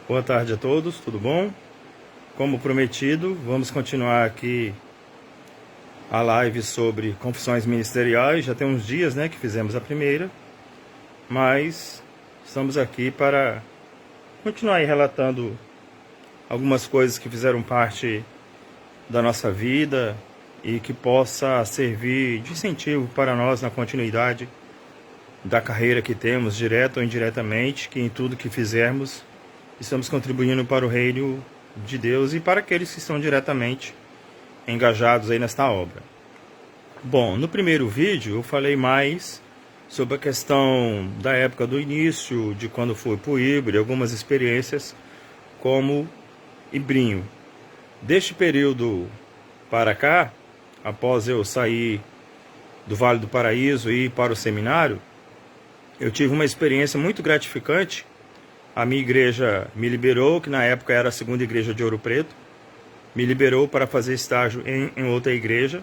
Boa tarde a todos, tudo bom? Como prometido, vamos continuar aqui a live sobre confissões ministeriais. Já tem uns dias, que fizemos a primeira, mas estamos aqui para continuar aí relatando algumas coisas que fizeram parte da nossa vida e que possa servir de incentivo para nós na continuidade da carreira que temos, direto ou indiretamente, que em tudo que fizermos estamos contribuindo para o reino de Deus e para aqueles que estão diretamente engajados aí nesta obra. Bom, no primeiro vídeo eu falei mais sobre a questão da época do início, de quando fui para o Híbrido, algumas experiências como hibrinho. Deste período para cá, após eu sair do Vale do Paraíso e ir para o seminário, eu tive uma experiência muito gratificante. A minha igreja me liberou, que na época era a segunda igreja de Ouro Preto, me liberou para fazer estágio em outra igreja.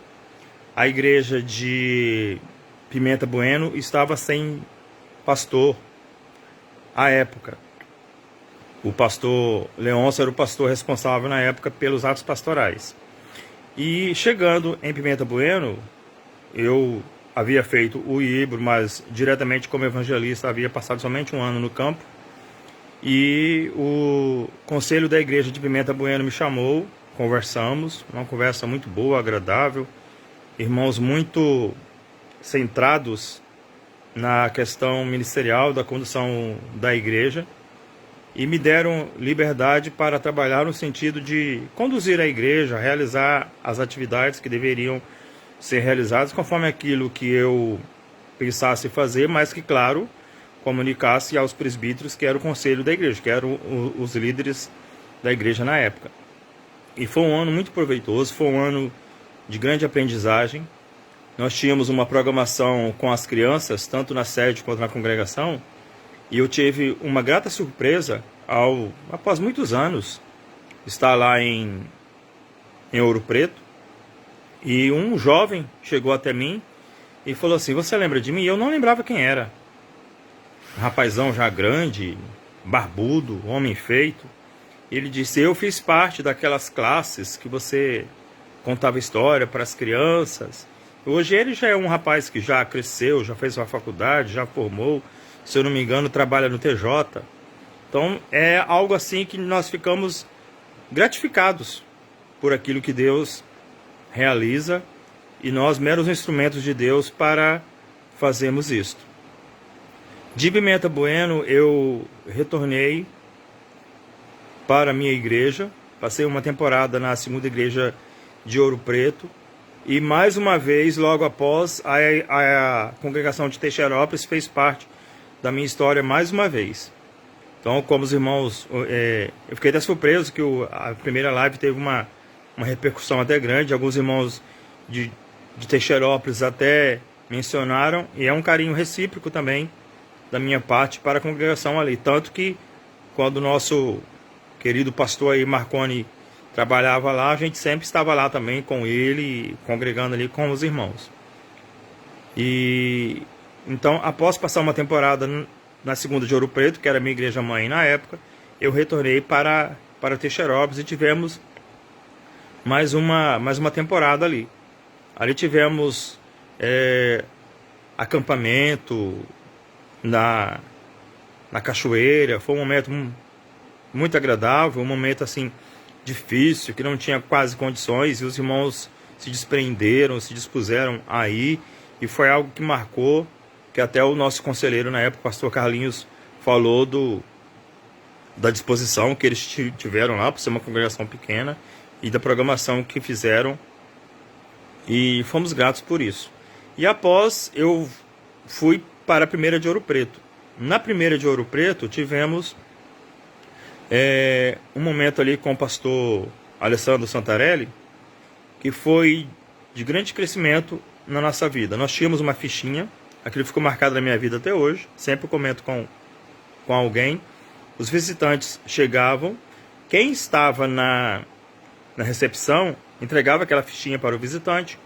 A igreja de Pimenta Bueno estava sem pastor à época. O pastor Leôncio era o pastor responsável na época pelos atos pastorais. E chegando em Pimenta Bueno, eu havia feito o híbrido, mas diretamente como evangelista havia passado somente um ano no campo. E o conselho da igreja de Pimenta Bueno me chamou, conversamos, uma conversa muito boa, agradável, irmãos muito centrados na questão ministerial da condução da igreja, e me deram liberdade para trabalhar no sentido de conduzir a igreja, realizar as atividades que deveriam ser realizadas conforme aquilo que eu pensasse fazer, mas que, claro, comunicasse aos presbíteros, que era o conselho da igreja, que eram os líderes da igreja na época. E foi um ano muito proveitoso, foi um ano de grande aprendizagem. Nós tínhamos uma programação com as crianças, tanto na sede quanto na congregação, e eu tive uma grata surpresa após muitos anos, estar lá em Ouro Preto, e um jovem chegou até mim e falou assim: "Você lembra de mim?" E eu não lembrava quem era. Um rapazão já grande, barbudo, homem feito. Ele disse: "Eu fiz parte daquelas classes que você contava história para as crianças." Hoje ele já é um rapaz que já cresceu, já fez sua faculdade, já formou, se eu não me engano, trabalha no TJ. Então é algo assim que nós ficamos gratificados por aquilo que Deus realiza, e nós meros instrumentos de Deus para fazermos isto. De Pimenta Bueno eu retornei para a minha igreja, passei uma temporada na segunda igreja de Ouro Preto, e mais uma vez, logo após, a congregação de Teixeirópolis fez parte da minha história mais uma vez. Então, como os irmãos, eu fiquei até surpreso que a primeira live teve uma repercussão até grande. Alguns irmãos de Teixeirópolis até mencionaram, e é um carinho recíproco também da minha parte para a congregação ali. Tanto que quando o nosso querido pastor aí, Marconi, trabalhava lá, a gente sempre estava lá também com ele, congregando ali com os irmãos. E então, após passar uma temporada na segunda de Ouro Preto, que era a minha igreja mãe na época, eu retornei para Teixeirópolis e tivemos mais uma temporada ali. Ali tivemos acampamento na cachoeira. Foi um momento muito agradável, um momento assim difícil, que não tinha quase condições, e os irmãos se desprenderam, se dispuseram a ir, e foi algo que marcou, que até o nosso conselheiro na época, o pastor Carlinhos, falou da disposição que eles tiveram lá, por ser uma congregação pequena, e da programação que fizeram, e fomos gratos por isso. E após, eu fui para a primeira de Ouro Preto. Na primeira de Ouro Preto tivemos um momento ali com o pastor Alessandro Santarelli, que foi de grande crescimento na nossa vida. Nós tínhamos uma fichinha, aquilo ficou marcado na minha vida até hoje, sempre comento com alguém. Os visitantes chegavam, quem estava na recepção entregava aquela fichinha para o visitante,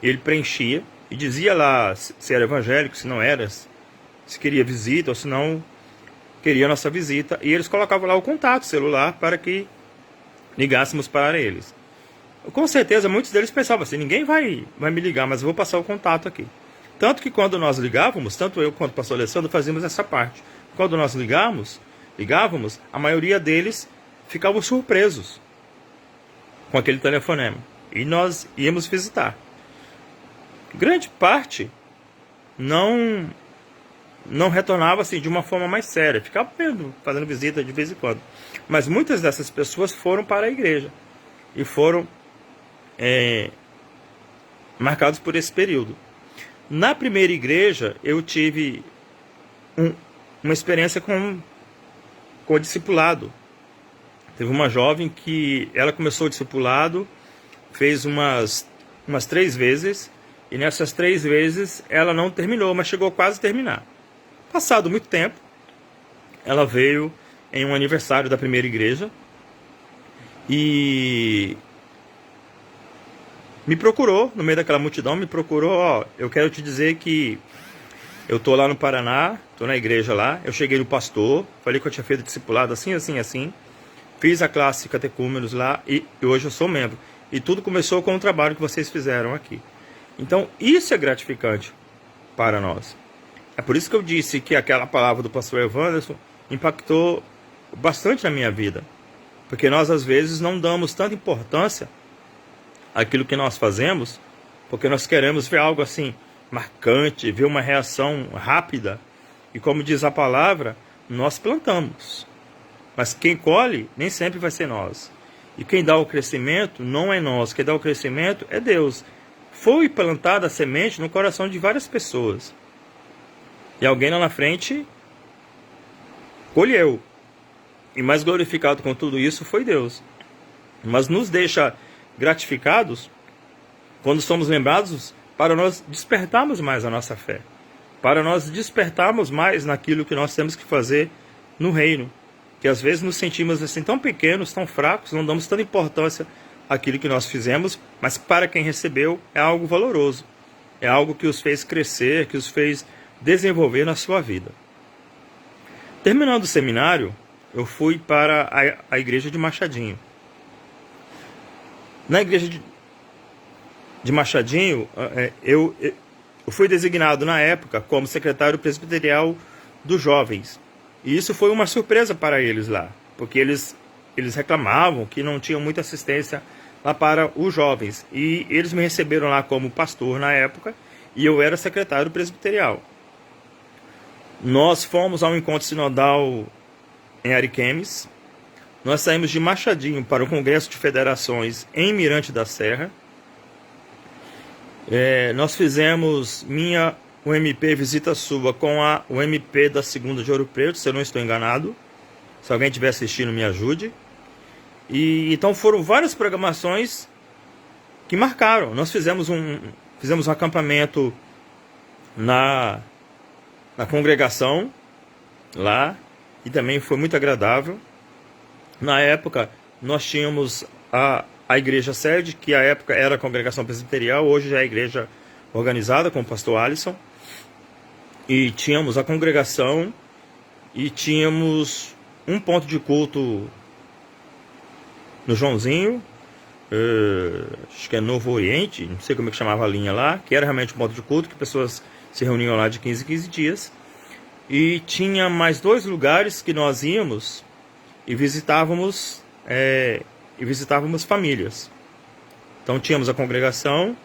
ele preenchia e dizia lá se era evangélico, se não era, se queria visita, ou se não queria a nossa visita, e eles colocavam lá o contato celular para que ligássemos para eles. Com certeza, muitos deles pensavam assim, ninguém vai me ligar, mas eu vou passar o contato aqui. Tanto que quando nós ligávamos, tanto eu quanto o pastor Alessandro fazíamos essa parte. Quando nós ligávamos, a maioria deles ficavam surpresos com aquele telefonema. E nós íamos visitar. Grande parte não retornava assim de uma forma mais séria. Ficava fazendo visita de vez em quando. Mas muitas dessas pessoas foram para a igreja. E foram marcados por esse período. Na primeira igreja, eu tive uma experiência com o discipulado. Teve uma jovem que ela começou o discipulado, fez umas 3 vezes, e nessas 3 vezes ela não terminou, mas chegou quase a terminar. Passado muito tempo, ela veio em um aniversário da primeira igreja e me procurou, no meio daquela multidão, eu quero te dizer que eu tô lá no Paraná, tô na igreja lá, eu cheguei no pastor, falei que eu tinha feito discipulado assim, assim, assim, fiz a classe catecúmenos lá e hoje eu sou membro. E tudo começou com o trabalho que vocês fizeram aqui. Então, isso é gratificante para nós. É por isso que eu disse que aquela palavra do pastor Evanderson impactou bastante na minha vida. Porque nós, às vezes, não damos tanta importância àquilo que nós fazemos, porque nós queremos ver algo assim marcante, ver uma reação rápida. E como diz a palavra, nós plantamos. Mas quem colhe nem sempre vai ser nós. E quem dá o crescimento não é nós. Quem dá o crescimento é Deus. Foi plantada a semente no coração de várias pessoas. E alguém lá na frente colheu. E mais glorificado com tudo isso foi Deus. Mas nos deixa gratificados quando somos lembrados para nós despertarmos mais a nossa fé. Para nós despertarmos mais naquilo que nós temos que fazer no reino. Que às vezes nos sentimos assim tão pequenos, tão fracos, não damos tanta importância àquilo que nós fizemos, mas para quem recebeu é algo valoroso. É algo que os fez crescer, que os fez desenvolver na sua vida. Terminando o seminário, eu fui para a igreja de Machadinho. Na igreja de Machadinho, eu fui designado na época como secretário presbiterial dos jovens. E isso foi uma surpresa para eles lá, porque eles reclamavam que não tinham muita assistência lá para os jovens. E eles me receberam lá como pastor na época, e eu era secretário presbiterial. Nós fomos ao encontro sinodal em Ariquemes. Nós saímos de Machadinho para o Congresso de Federações em Mirante da Serra. Nós fizemos o MP Visita Sua com o MP da 2ª de Ouro Preto, se eu não estou enganado. Se alguém estiver assistindo, me ajude. Então foram várias programações que marcaram. Nós fizemos um acampamento na congregação lá, e também foi muito agradável. Na época, nós tínhamos a igreja sede, que à época era a congregação presbiterial, hoje já é a igreja organizada com o pastor Alisson. E tínhamos a congregação e tínhamos um ponto de culto no Joãozinho, acho que é Novo Oriente, não sei como é que chamava a linha lá, que era realmente um ponto de culto, que pessoas se reuniam lá de 15 em 15 dias. E tinha mais 2 lugares que nós íamos e visitávamos famílias. Então tínhamos a congregação,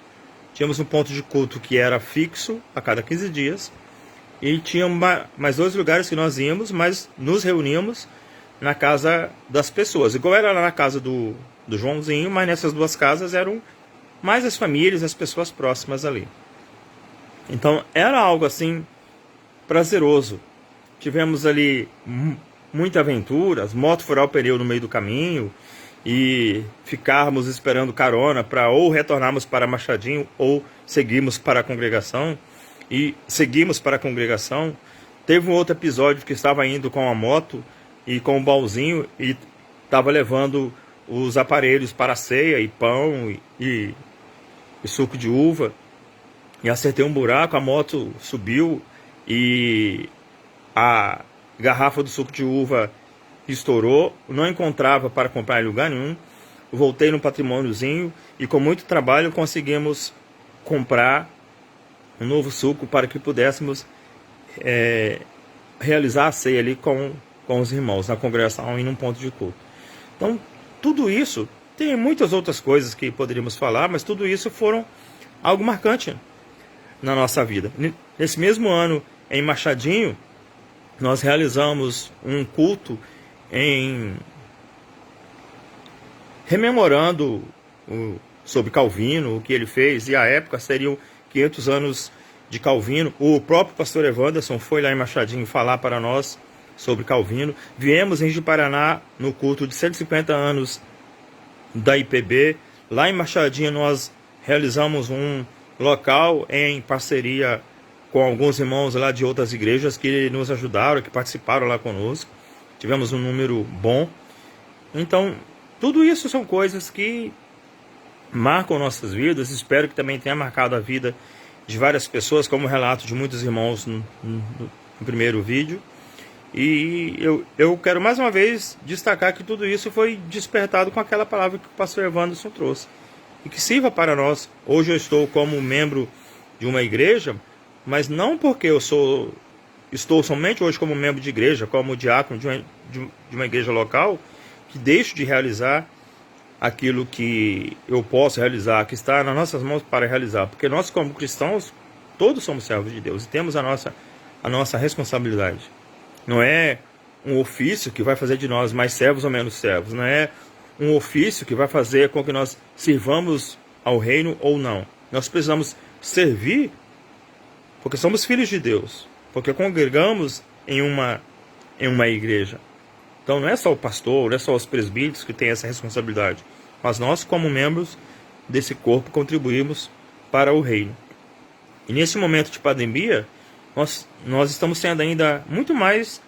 tínhamos um ponto de culto que era fixo a cada 15 dias, e tinha mais 2 lugares que nós íamos, mas nos reuníamos na casa das pessoas. Igual era lá na casa do Joãozinho, mas nessas 2 casas eram mais as famílias, as pessoas próximas ali. Então era algo assim prazeroso. Tivemos ali muita aventura, as motos furaram o pneu no meio do caminho e ficarmos esperando carona para ou retornarmos para Machadinho ou seguirmos para a congregação. E seguimos para a congregação. Teve um outro episódio que estava indo com a moto e com um baúzinho e estava levando os aparelhos para a ceia, e pão e suco de uva, e acertei um buraco, a moto subiu e a garrafa do suco de uva estourou, não encontrava para comprar em lugar nenhum. Voltei no patrimôniozinho e com muito trabalho conseguimos comprar um novo suco para que pudéssemos realizar a ceia ali com os irmãos na congregação e num ponto de culto. Então, tudo isso, tem muitas outras coisas que poderíamos falar, mas tudo isso foram algo marcante na nossa vida. Nesse mesmo ano, em Machadinho, nós realizamos um culto rememorando sobre Calvino, o que ele fez, e a época seriam 500 anos de Calvino. O próprio pastor Evanderson foi lá em Machadinho falar para nós sobre Calvino. Viemos em Ji-Paraná no culto de 150 anos da IPB. Lá em Machadinho nós realizamos um local em parceria com alguns irmãos lá de outras igrejas que nos ajudaram, que participaram lá conosco. Tivemos um número bom. Então, tudo isso são coisas que marcam nossas vidas. Espero que também tenha marcado a vida de várias pessoas, como o relato de muitos irmãos no primeiro vídeo. E eu quero mais uma vez destacar que tudo isso foi despertado com aquela palavra que o pastor Evanderson trouxe. E que sirva para nós. Hoje eu estou como membro de uma igreja, mas não porque eu estou somente hoje como membro de igreja, como diácono de uma igreja local, que deixo de realizar aquilo que eu posso realizar, que está nas nossas mãos para realizar. Porque nós, como cristãos, todos somos servos de Deus e temos a nossa responsabilidade. Não é um ofício que vai fazer de nós mais servos ou menos servos. Não é um ofício que vai fazer com que nós sirvamos ao reino ou não. Nós precisamos servir porque somos filhos de Deus, porque congregamos em uma igreja. Então não é só o pastor, não é só os presbíteros que têm essa responsabilidade, mas nós, como membros desse corpo, contribuímos para o reino. E nesse momento de pandemia, nós estamos sendo ainda muito mais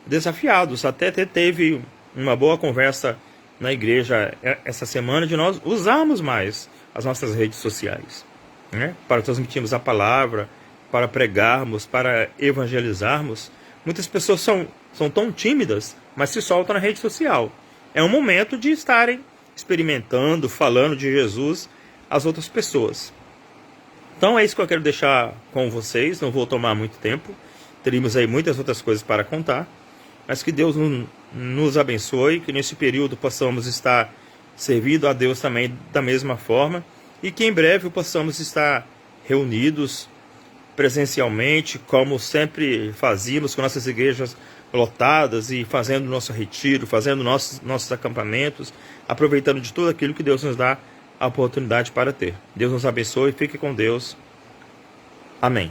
desafiados. Até teve uma boa conversa na igreja essa semana de nós usarmos mais as nossas redes sociais, né? Para transmitirmos a palavra, para pregarmos, para evangelizarmos. Muitas pessoas são tão tímidas, mas se soltam na rede social. É um momento de estarem experimentando, falando de Jesus às outras pessoas. Então é isso que eu quero deixar com vocês. Não vou tomar muito tempo. Teríamos aí muitas outras coisas para contar. Mas que Deus nos abençoe, que nesse período possamos estar servindo a Deus também da mesma forma. E que em breve possamos estar reunidos presencialmente, como sempre fazíamos, com nossas igrejas lotadas e fazendo nosso retiro, fazendo nossos acampamentos, aproveitando de tudo aquilo que Deus nos dá a oportunidade para ter. Deus nos abençoe, fique com Deus. Amém.